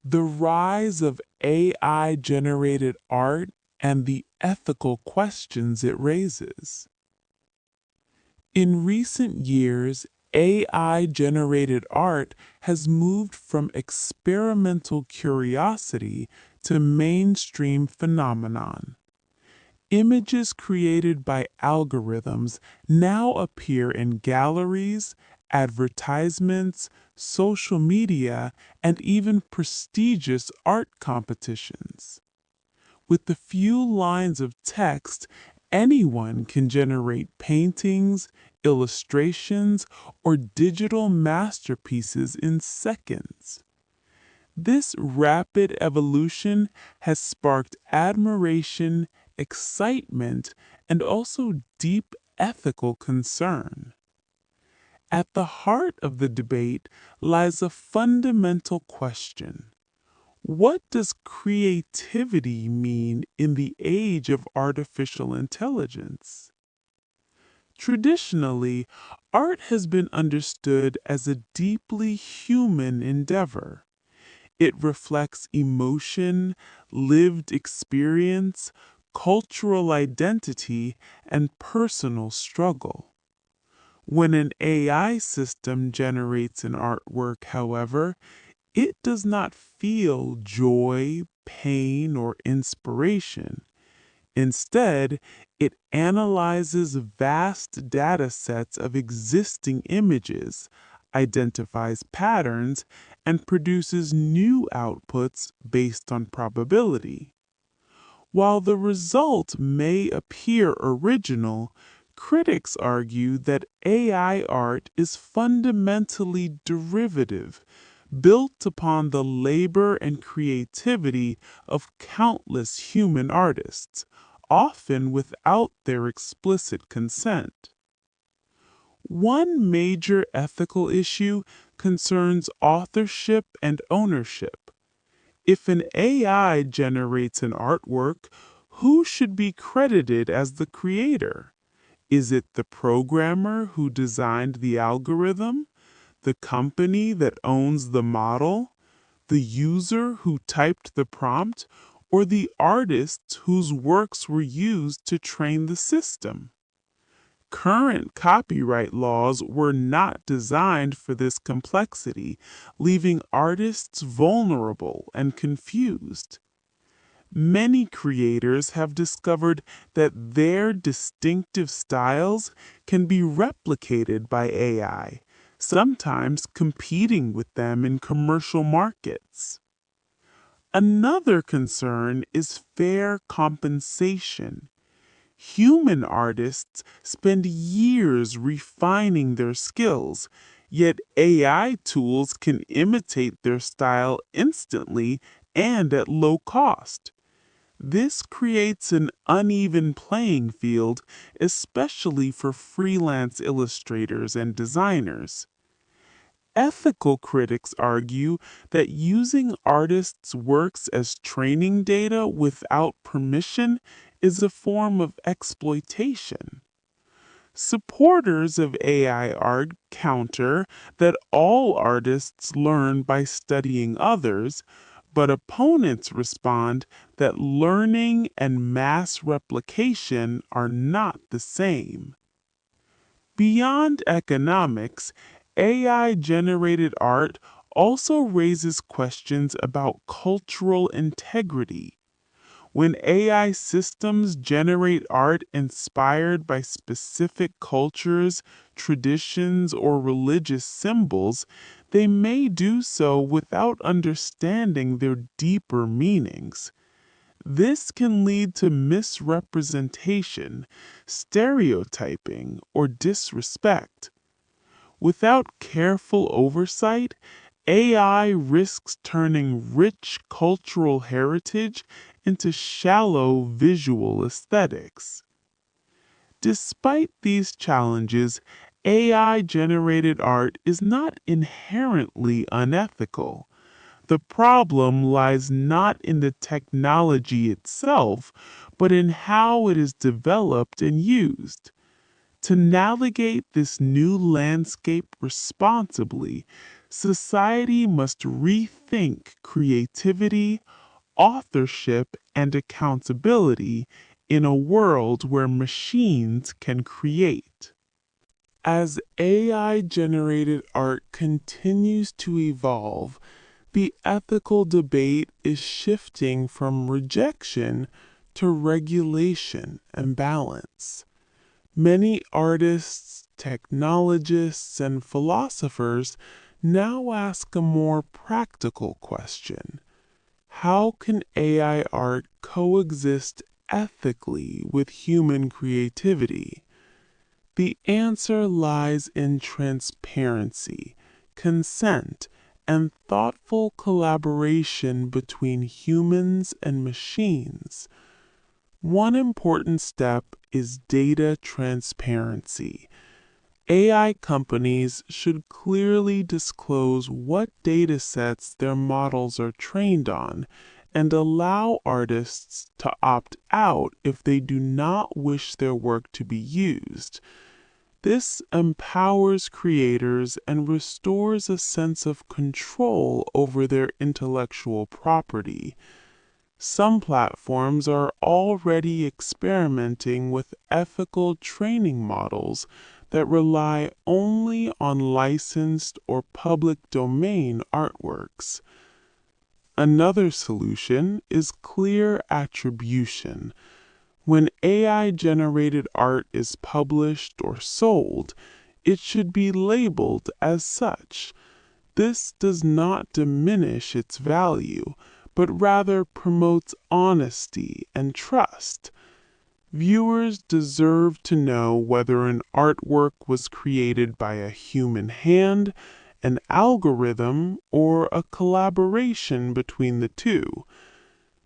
The rise of AI-generated art and the ethical questions it raises. In recent years, AI-generated art has moved from experimental curiosity to mainstream phenomenon. Images created by algorithms now appear in galleries, advertisements, social media, and even prestigious art competitions. With a few lines of text, anyone can generate paintings, illustrations, or digital masterpieces in seconds. This rapid evolution has sparked admiration, excitement, and also deep ethical concern. At the heart of the debate lies a fundamental question. What does creativity mean in the age of artificial intelligence? Traditionally, art has been understood as a deeply human endeavor. It reflects emotion, lived experience, cultural identity, and personal struggle. When an AI system generates an artwork, however, it does not feel joy, pain, or inspiration. Instead, it analyzes vast data sets of existing images, identifies patterns, and produces new outputs based on probability. While the result may appear original, critics argue that AI art is fundamentally derivative, built upon the labor and creativity of countless human artists, often without their explicit consent. One major ethical issue concerns authorship and ownership. If an AI generates an artwork, who should be credited as the creator? Is it the programmer who designed the algorithm, the company that owns the model, the user who typed the prompt, or the artists whose works were used to train the system? Current copyright laws were not designed for this complexity, leaving artists vulnerable and confused. Many creators have discovered that their distinctive styles can be replicated by AI, sometimes competing with them in commercial markets. Another concern is fair compensation. Human artists spend years refining their skills, yet AI tools can imitate their style instantly and at low cost. This creates an uneven playing field, especially for freelance illustrators and designers. Ethical critics argue that using artists' works as training data without permission is a form of exploitation. Supporters of AI art counter that all artists learn by studying others, but opponents respond that learning and mass replication are not the same. Beyond economics, AI generated art also raises questions about cultural integrity. When AI systems generate art inspired by specific cultures, traditions, or religious symbols, they may do so without understanding their deeper meanings. This can lead to misrepresentation, stereotyping, or disrespect. Without careful oversight, AI risks turning rich cultural heritage into shallow visual aesthetics. Despite these challenges, AI generated art is not inherently unethical. The problem lies not in the technology itself, but in how it is developed and used. To navigate this new landscape responsibly, Society must rethink creativity, authorship, and accountability in a world where machines can create. As AI generated art continues to evolve, the ethical debate is shifting from rejection to regulation and balance. Many artists, technologists, and philosophers now ask a more practical question. How can AI art coexist ethically with human creativity? The answer lies in transparency, consent, and thoughtful collaboration between humans and machines. One important step is data transparency. AI companies should clearly disclose what data sets their models are trained on and allow artists to opt out if they do not wish their work to be used. This empowers creators and restores a sense of control over their intellectual property. Some platforms are already experimenting with ethical training models that rely only on licensed or public domain artworks. Another solution is clear attribution. When AI generated art is published or sold, it should be labeled as such. This does not diminish its value, but rather promotes honesty and trust. Viewers deserve to know whether an artwork was created by a human hand, an algorithm, or a collaboration between the two.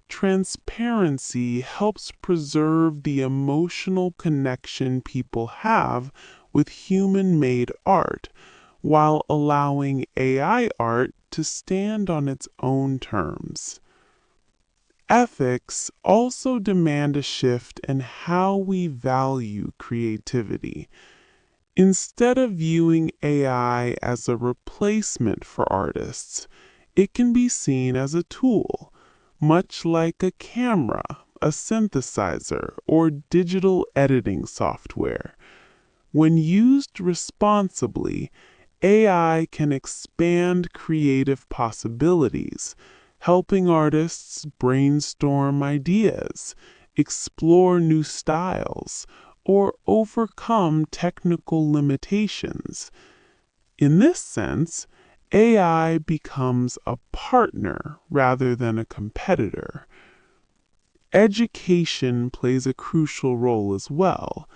Transparency helps preserve the emotional connection people have with human-made art, while allowing AI art to stand on its own terms. Ethics also demand a shift in how we value creativity. Instead of viewing AI as a replacement for artists, it can be seen as a tool, much like a camera, a synthesizer, or digital editing software. When used responsibly, AI can expand creative possibilities, helping artists brainstorm ideas, explore new styles, or overcome technical limitations. In this sense, AI becomes a partner rather than a competitor. Education plays a crucial role as well.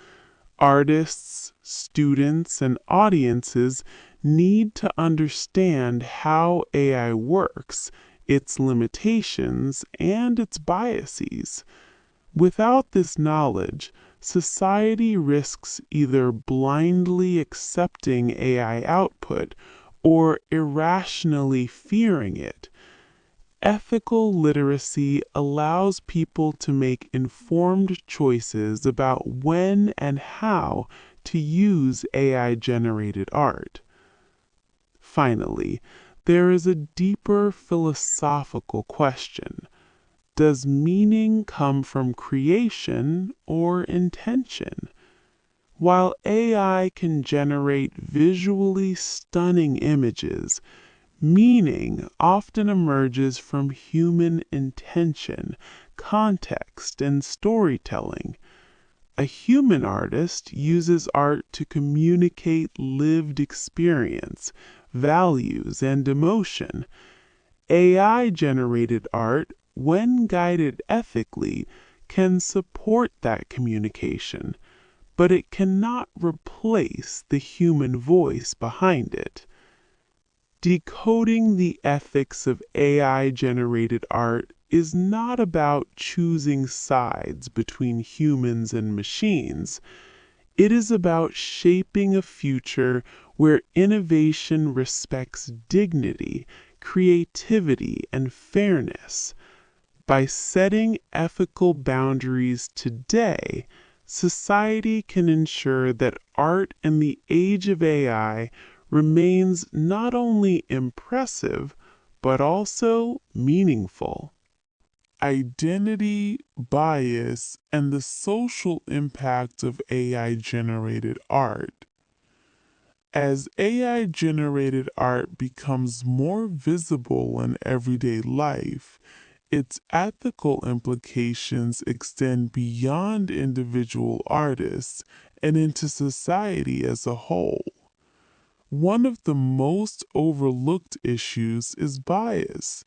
Artists, students, and audiences need to understand how AI works, its limitations, and its biases. Without this knowledge, society risks either blindly accepting AI output or irrationally fearing it. Ethical literacy allows people to make informed choices about when and how to use AI-generated art. Finally, there is a deeper philosophical question. Does meaning come from creation or intention? While AI can generate visually stunning images, meaning often emerges from human intention, context, and storytelling. A human artist uses art to communicate lived experience, values, and emotion. AI-generated art, when guided ethically, can support that communication, but it cannot replace the human voice behind it. Decoding the ethics of AI-generated art is not about choosing sides between humans and machines. It is about shaping a future where innovation respects dignity, creativity, and fairness. By setting ethical boundaries today, society can ensure that art in the age of AI remains not only impressive, but also meaningful. Identity, bias, and the social impact of AI generated art. As AI generated art becomes more visible in everyday life, its ethical implications extend beyond individual artists and into society as a whole. One of the most overlooked issues is bias,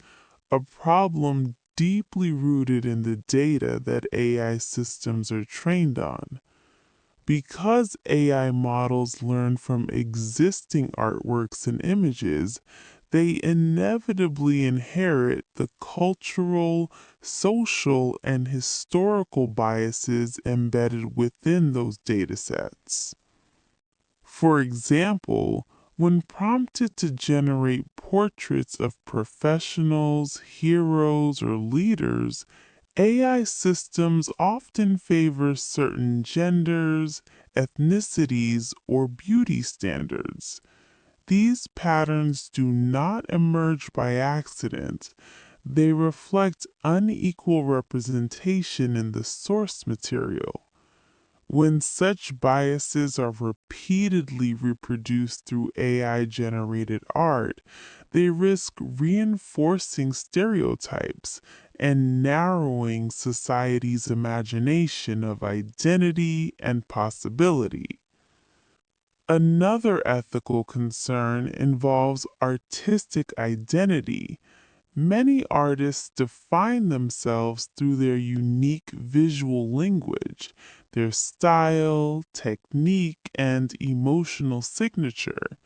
a problem deeply rooted in the data that AI systems are trained on. Because AI models learn from existing artworks and images, they inevitably inherit the cultural, social, and historical biases embedded within those datasets. For example, when prompted to generate portraits of professionals, heroes, or leaders, AI systems often favor certain genders, ethnicities, or beauty standards. These patterns do not emerge by accident. They reflect unequal representation in the source material. When such biases are repeatedly reproduced through AI generated art, they risk reinforcing stereotypes and narrowing society's imagination of identity and possibility. Another ethical concern involves artistic identity. Many artists define themselves through their unique visual language, their style, technique, and emotional signature.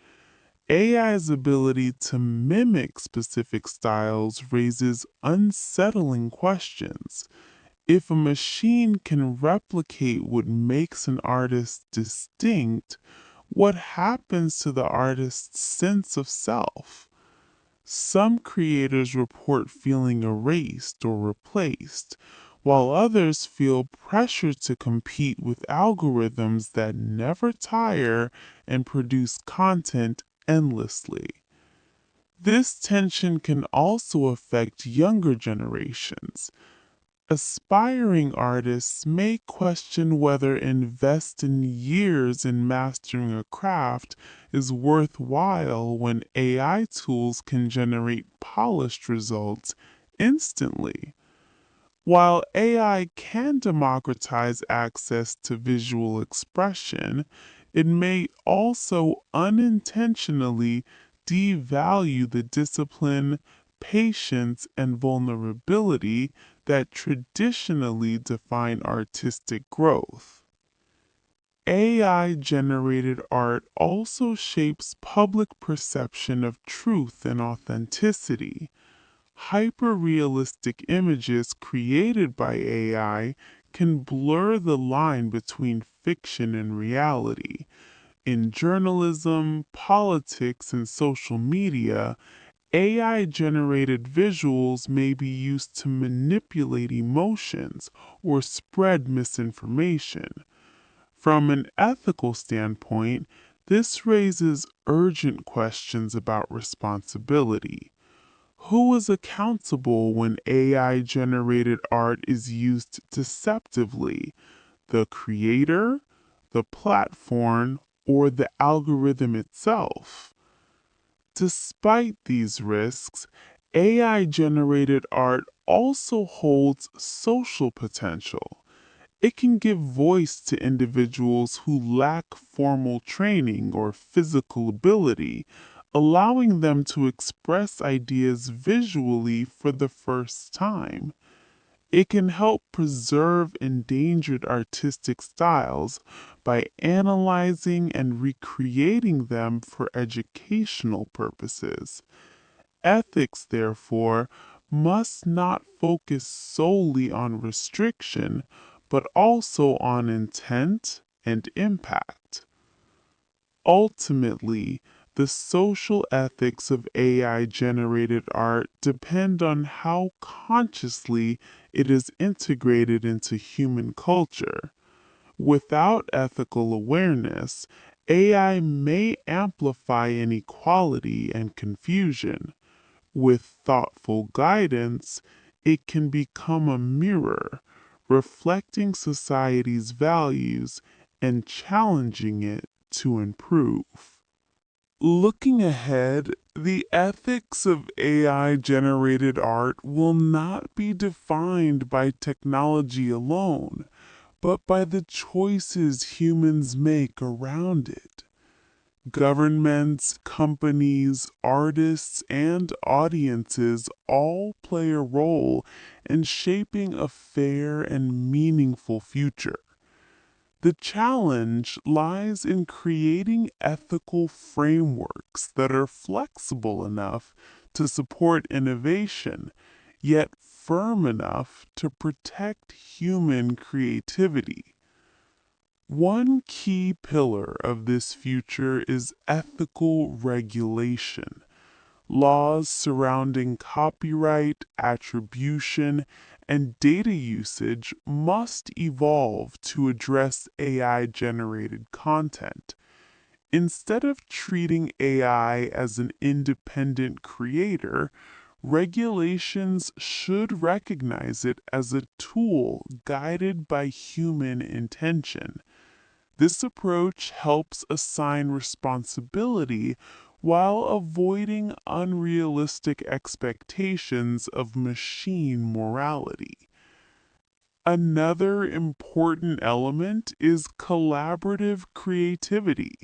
AI's ability to mimic specific styles raises unsettling questions. If a machine can replicate what makes an artist distinct, what happens to the artist's sense of self? Some creators report feeling erased or replaced, while others feel pressure to compete with algorithms that never tire and produce content endlessly. This tension can also affect younger generations. Aspiring artists may question whether investing years in mastering a craft is worthwhile when AI tools can generate polished results instantly. While AI can democratize access to visual expression, it may also unintentionally devalue the discipline, patience, and vulnerability that traditionally define artistic growth. AI generated art also shapes public perception of truth and authenticity. Hyper-realistic images created by AI can blur the line between fiction and reality. In journalism, politics, and social media, AI generated visuals may be used to manipulate emotions or spread misinformation. From an ethical standpoint, this raises urgent questions about responsibility. Who is accountable when AI generated art is used deceptively? The creator, the platform, or the algorithm itself? Despite these risks, AI generated art also holds social potential. It can give voice to individuals who lack formal training or physical ability, allowing them to express ideas visually for the first time. It can help preserve endangered artistic styles by analyzing and recreating them for educational purposes. Ethics, therefore, must not focus solely on restriction, but also on intent and impact. Ultimately, the social ethics of AI generated art depend on how consciously it is integrated into human culture. Without ethical awareness, AI may amplify inequality and confusion. With thoughtful guidance, it can become a mirror, reflecting society's values and challenging it to improve. Looking ahead, the ethics of AI generated art will not be defined by technology alone, but by the choices humans make around it. Governments, companies, artists, and audiences all play a role in shaping a fair and meaningful future. The challenge lies in creating ethical frameworks that are flexible enough to support innovation, yet firm enough to protect human creativity. One key pillar of this future is ethical regulation. Laws surrounding copyright, attribution, and data usage must evolve to address AI generated content. Instead of treating AI as an independent creator, regulations should recognize it as a tool guided by human intention. This approach helps assign responsibility while avoiding unrealistic expectations of machine morality. Another important element is collaborative creativity.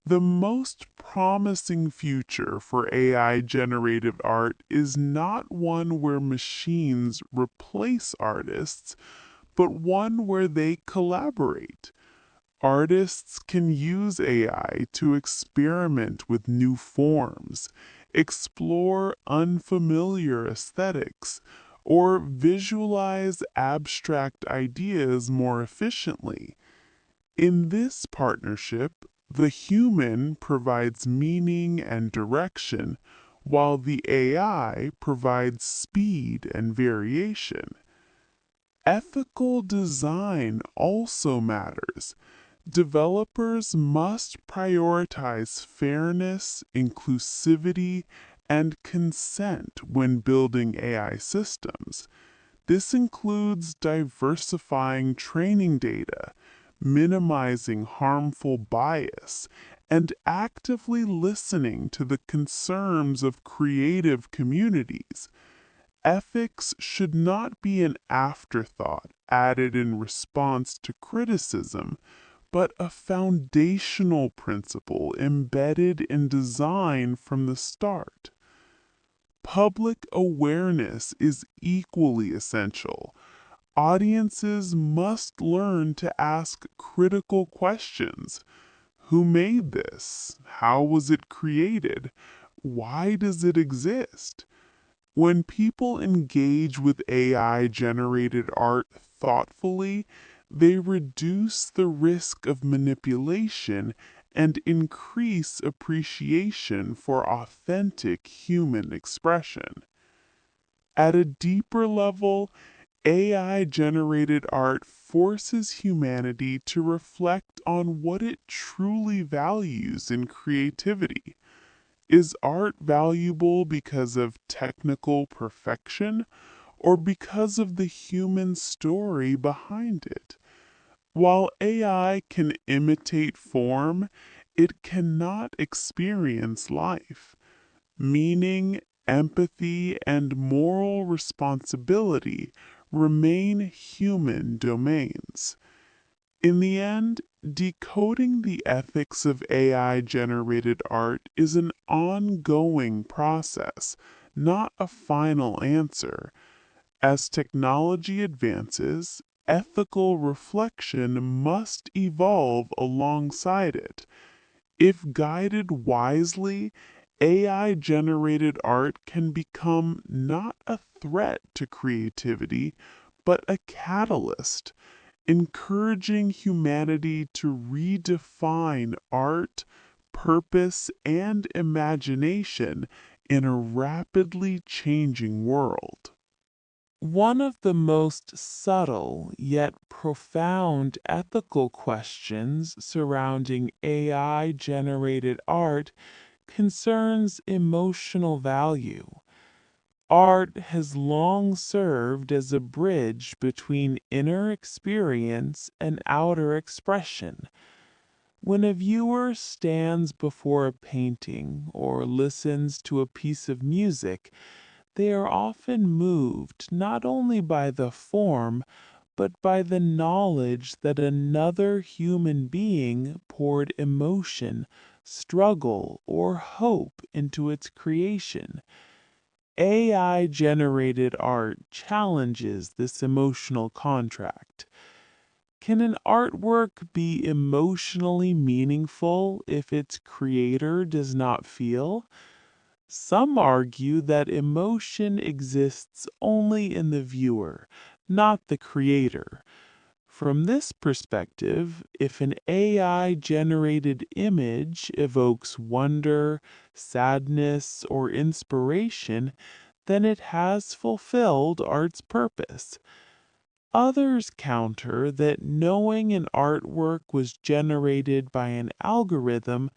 The most promising future for AI generated art is not one where machines replace artists, but one where they collaborate. Artists can use AI to experiment with new forms, explore unfamiliar aesthetics, or visualize abstract ideas more efficiently. In this partnership, the human provides meaning and direction, while the AI provides speed and variation. Ethical design also matters. Developers must prioritize fairness, inclusivity, and consent when building AI systems. This includes diversifying training data, minimizing harmful bias, and actively listening to the concerns of creative communities. Ethics should not be an afterthought added in response to criticism, but a foundational principle embedded in design from the start. Public awareness is equally essential. Audiences must learn to ask critical questions. Who made this? How was it created? Why does it exist? When people engage with AI generated art thoughtfully, they reduce the risk of manipulation and increase appreciation for authentic human expression. At a deeper level, AI generated art forces humanity to reflect on what it truly values in creativity. Is art valuable because of technical perfection or because of the human story behind it? While AI can imitate form, it cannot experience life. Meaning, empathy, and moral responsibility remain human domains. In the end, decoding the ethics of AI generated art is an ongoing process, not a final answer. As technology advances, ethical reflection must evolve alongside it. If guided wisely, AI generated art can become not a threat to creativity, but a catalyst, encouraging humanity to redefine art, purpose, and imagination in a rapidly changing world. One of the most subtle yet profound ethical questions surrounding AI generated art concerns emotional value. Art has long served as a bridge between inner experience and outer expression. When a viewer stands before a painting or listens to a piece of music, they are often moved not only by the form, but by the knowledge that another human being poured emotion, struggle, or hope into its creation. AI generated art challenges this emotional contract. Can an artwork be emotionally meaningful if its creator does not feel? Some argue that emotion exists only in the viewer, not the creator. From this perspective, if an AI generated image evokes wonder, sadness, or inspiration, then it has fulfilled art's purpose. Others counter that knowing an artwork was generated by an algorithm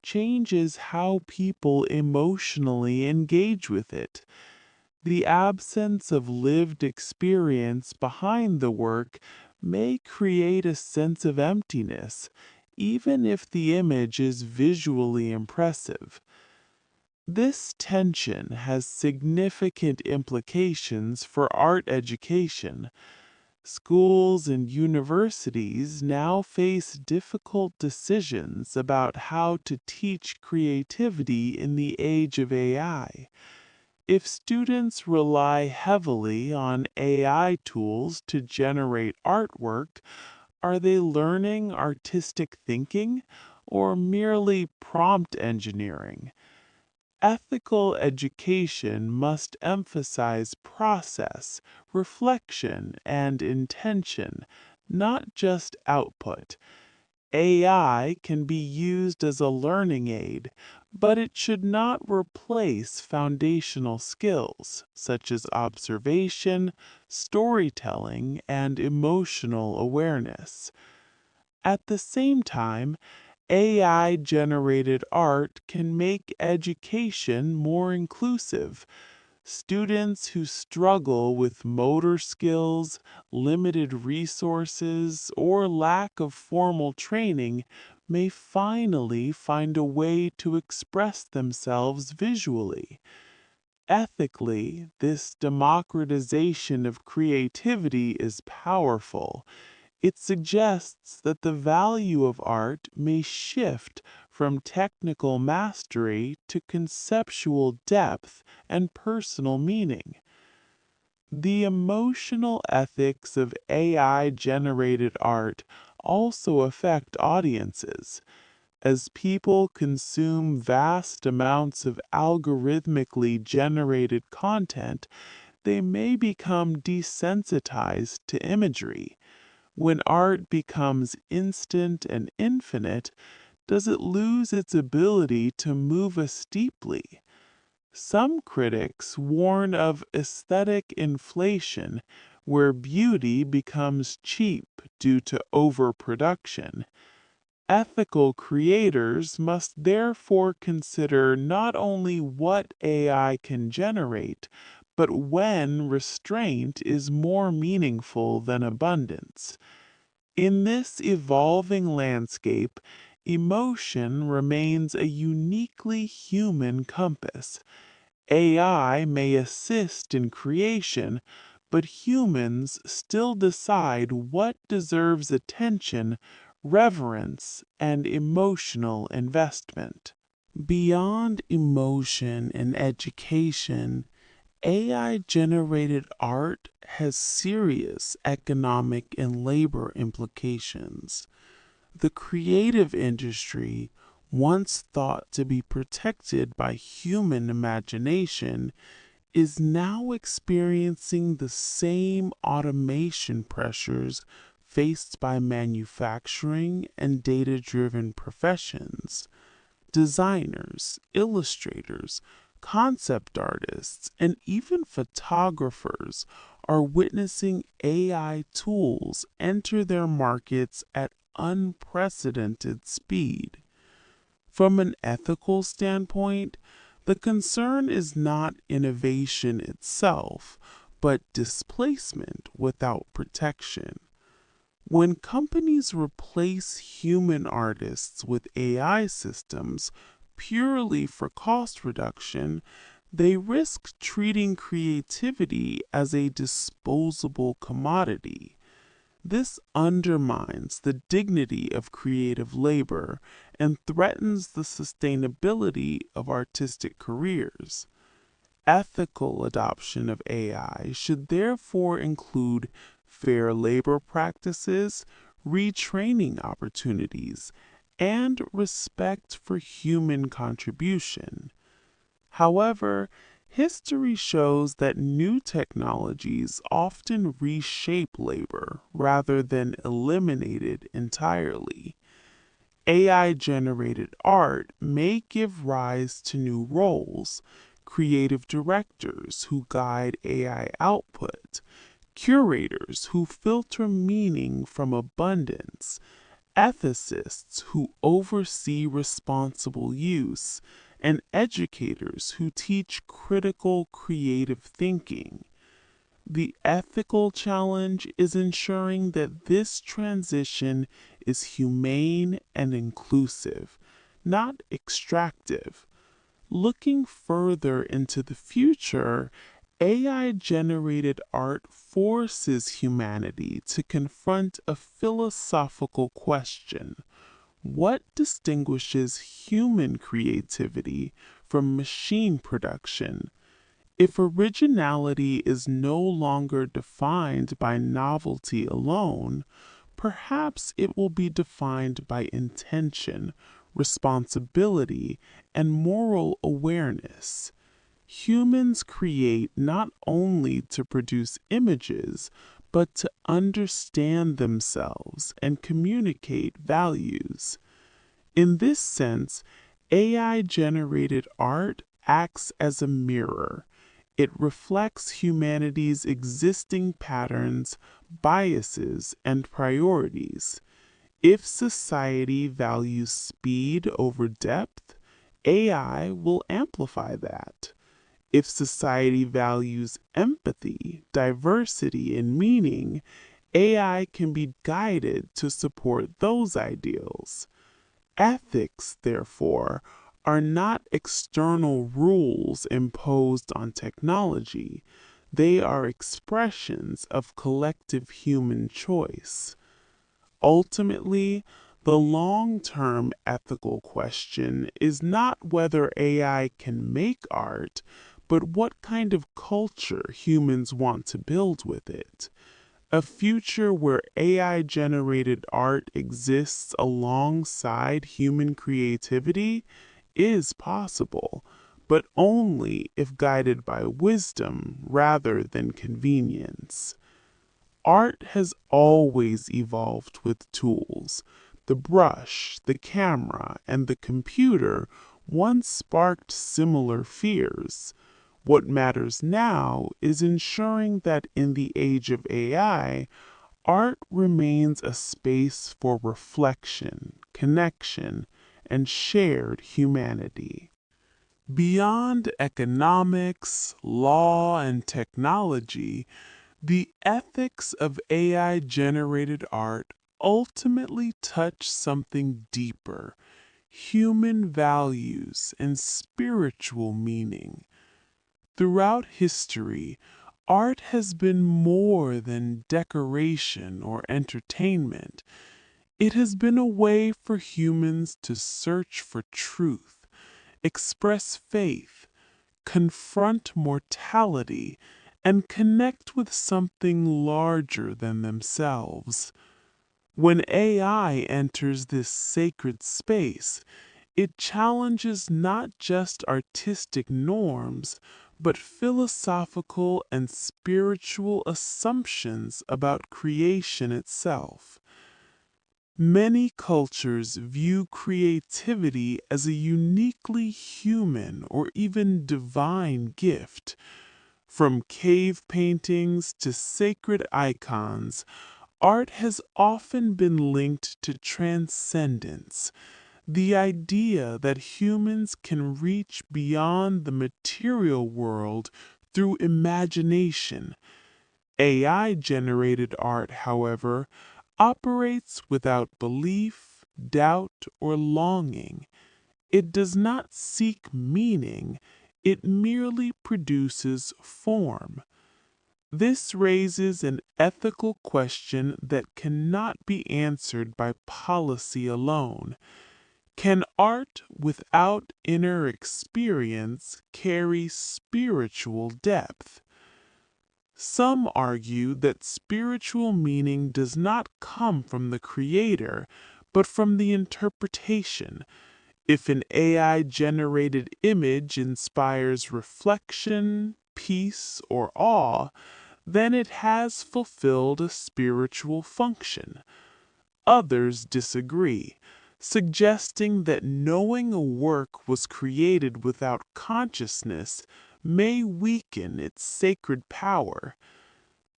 changes how people emotionally engage with it. The absence of lived experience behind the work may create a sense of emptiness, even if the image is visually impressive. This tension has significant implications for art education. Schools and universities now face difficult decisions about how to teach creativity in the age of AI. If students rely heavily on AI tools to generate artwork, are they learning artistic thinking or merely prompt engineering? Ethical education must emphasize process, reflection, and intention, not just output. AI can be used as a learning aid, but it should not replace foundational skills such as observation, storytelling, and emotional awareness. At the same time, AI generated art can make education more inclusive. Students who struggle with motor skills, limited resources, or lack of formal training may finally find a way to express themselves visually. Ethically, this democratization of creativity is powerful. It suggests that the value of art may shift from technical mastery to conceptual depth and personal meaning. The emotional ethics of AI generated art also affect audiences. As people consume vast amounts of algorithmically generated content, they may become desensitized to imagery. When art becomes instant and infinite, does it lose its ability to move us deeply? Some critics warn of aesthetic inflation, where beauty becomes cheap due to overproduction. Ethical creators must therefore consider not only what AI can generate, but when restraint is more meaningful than abundance. In this evolving landscape, emotion remains a uniquely human compass. AI may assist in creation, but humans still decide what deserves attention, reverence, and emotional investment. Beyond emotion and education, AI generated art has serious economic and labor implications. The creative industry, once thought to be protected by human imagination, is now experiencing the same automation pressures faced by manufacturing and data driven professions. Designers, illustrators, concept artists, and even photographers are witnessing AI tools enter their markets at unprecedented speed. From an ethical standpoint, the concern is not innovation itself, but displacement without protection. When companies replace human artists with AI systems purely for cost reduction, they risk treating creativity as a disposable commodity. This undermines the dignity of creative labor and threatens the sustainability of artistic careers. Ethical adoption of AI should therefore include fair labor practices, retraining opportunities, and respect for human contribution. However, history shows that new technologies often reshape labor rather than eliminate it entirely. AI generated art may give rise to new roles: creative directors who guide AI output, curators who filter meaning from abundance, ethicists who oversee responsible use, and educators who teach critical creative thinking. The ethical challenge is ensuring that this transition is humane and inclusive, not extractive. Looking further into the future, AI generated art forces humanity to confront a philosophical question: what distinguishes human creativity from machine production? If originality is no longer defined by novelty alone, perhaps it will be defined by intention, responsibility, and moral awareness. Humans create not only to produce images, but to understand themselves and communicate values. In this sense, AI generated art acts as a mirror. It reflects humanity's existing patterns, biases, and priorities. If society values speed over depth, AI will amplify that. If society values empathy, diversity, and meaning, AI can be guided to support those ideals. Ethics, therefore, are not external rules imposed on technology. They are expressions of collective human choice. Ultimately, the long-term ethical question is not whether AI can make art, but what kind of culture humans want to build with it. A future where AI-generated art exists alongside human creativity is possible, but only if guided by wisdom rather than convenience. Art has always evolved with tools. The brush, the camera, and the computer once sparked similar fears. What matters now is ensuring that in the age of AI, art remains a space for reflection, connection, and shared humanity. Beyond economics, law, and technology, the ethics of AI generated art ultimately touch something deeper: human values and spiritual meaning. Throughout history, art has been more than decoration or entertainment. It has been a way for humans to search for truth, express faith, confront mortality, and connect with something larger than themselves. When AI enters this sacred space, it challenges not just artistic norms, but philosophical and spiritual assumptions about creation itself. Many cultures view creativity as a uniquely human or even divine gift. From cave paintings to sacred icons, art has often been linked to transcendence, the idea that humans can reach beyond the material world through imagination. AI-generated art, however, operates without belief, doubt, or longing. It does not seek meaning, it merely produces form. This raises an ethical question that cannot be answered by policy alone. Can art without inner experience carry spiritual depth? Some argue that spiritual meaning does not come from the creator, but from the interpretation. If an AI-generated image inspires reflection, peace, or awe, then it has fulfilled a spiritual function. Others disagree, suggesting that knowing a work was created without consciousness may weaken its sacred power.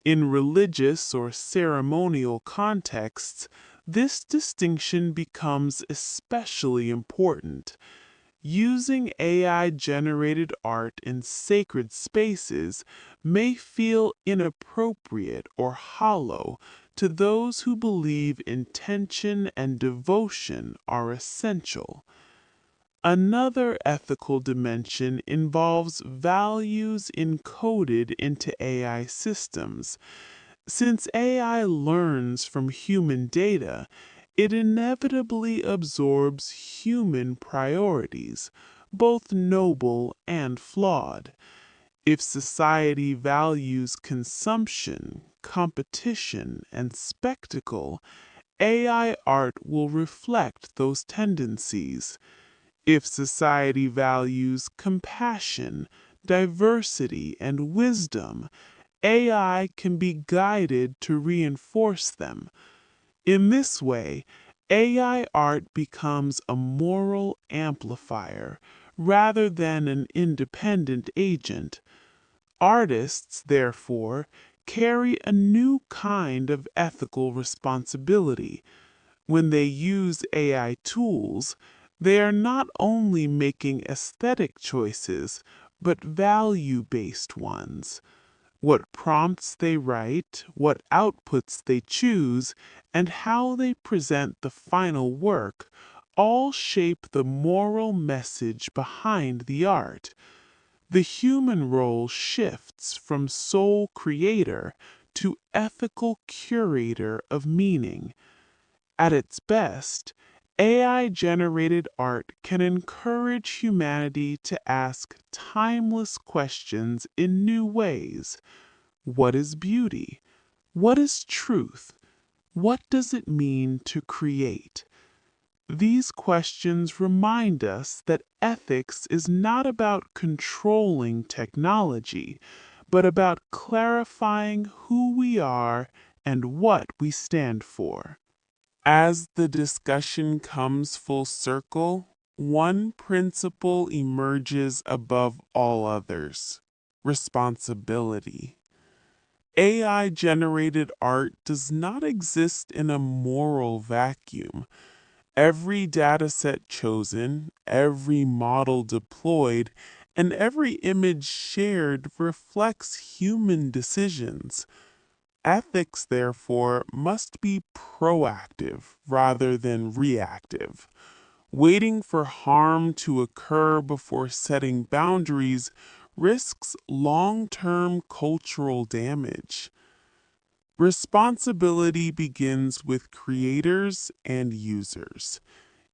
In religious or ceremonial contexts, this distinction becomes especially important. Using AI-generated art in sacred spaces may feel inappropriate or hollow to those who believe intention and devotion are essential. Another ethical dimension involves values encoded into AI systems. Since AI learns from human data, it inevitably absorbs human priorities, both noble and flawed. If society values consumption, competition, and spectacle, AI art will reflect those tendencies. If society values compassion, diversity, and wisdom, AI can be guided to reinforce them. In this way, AI art becomes a moral amplifier rather than an independent agent. Artists, therefore, carry a new kind of ethical responsibility. When they use AI tools, they are not only making aesthetic choices, but value-based ones. What prompts they write, what outputs they choose, and how they present the final work all shape the moral message behind the art. The human role shifts from sole creator to ethical curator of meaning. At its best, AI-generated art can encourage humanity to ask timeless questions in new ways. What is beauty? What is truth? What does it mean to create? These questions remind us that ethics is not about controlling technology, but about clarifying who we are and what we stand for. As the discussion comes full circle, one principle emerges above all others: responsibility. AI-generated art does not exist in a moral vacuum. Every dataset chosen, every model deployed, and every image shared reflects human decisions. Ethics, therefore, must be proactive rather than reactive. Waiting for harm to occur before setting boundaries risks long-term cultural damage. Responsibility begins with creators and users.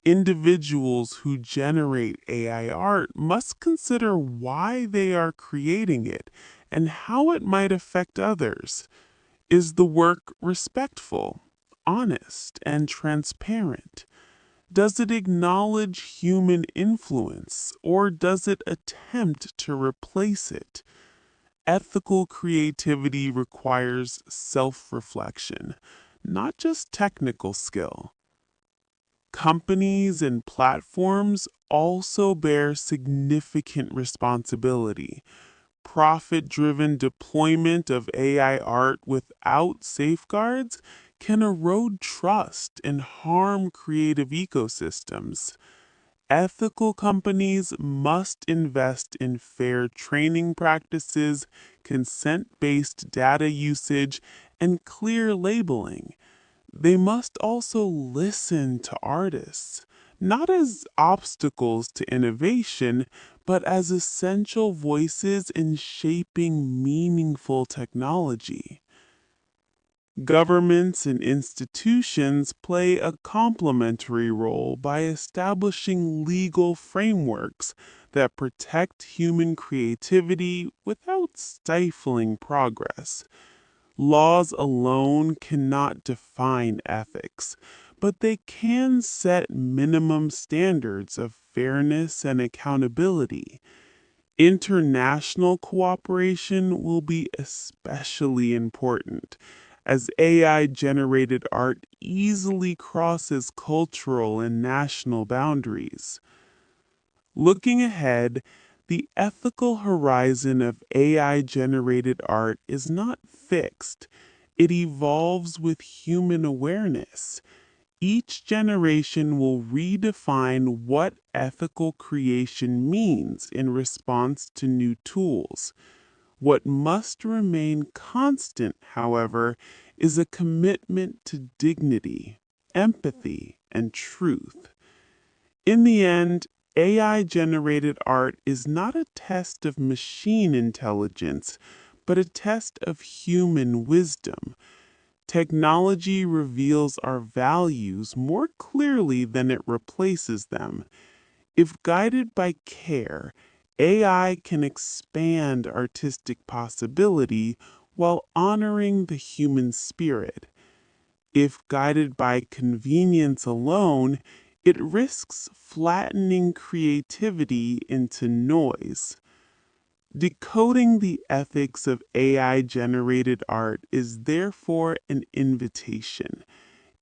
Individuals who generate AI art must consider why they are creating it and how it might affect others. Is the work respectful, honest, and transparent? Does it acknowledge human influence, or does it attempt to replace it? Ethical creativity requires self-reflection, not just technical skill. Companies and platforms also bear significant responsibility. Profit-driven deployment of AI art without safeguards can erode trust and harm creative ecosystems. Ethical companies must invest in fair training practices, consent-based data usage, and clear labeling. They must also listen to artists, not as obstacles to innovation, but as essential voices in shaping meaningful technology. Governments and institutions play a complementary role by establishing legal frameworks that protect human creativity without stifling progress. Laws alone cannot define ethics, but they can set minimum standards of fairness and accountability. International cooperation will be especially important, as AI-generated art easily crosses cultural and national boundaries. Looking ahead, the ethical horizon of AI-generated art is not fixed. It evolves with human awareness. Each generation will redefine what ethical creation means in response to new tools. What must remain constant, however, is a commitment to dignity, empathy, and truth. In the end, AI-generated art is not a test of machine intelligence, but a test of human wisdom. Technology reveals our values more clearly than it replaces them. If guided by care, AI can expand artistic possibility while honoring the human spirit. If guided by convenience alone, it risks flattening creativity into noise. Decoding the ethics of AI-generated art is therefore an invitation.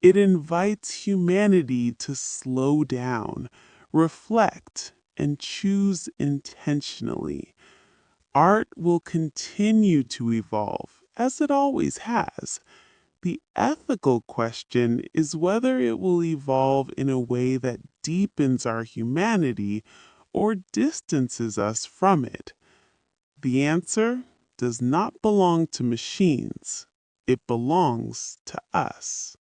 It invites humanity to slow down, reflect, and choose intentionally. Art will continue to evolve, as it always has. The ethical question is whether it will evolve in a way that deepens our humanity or distances us from it. The answer does not belong to machines. It belongs to us.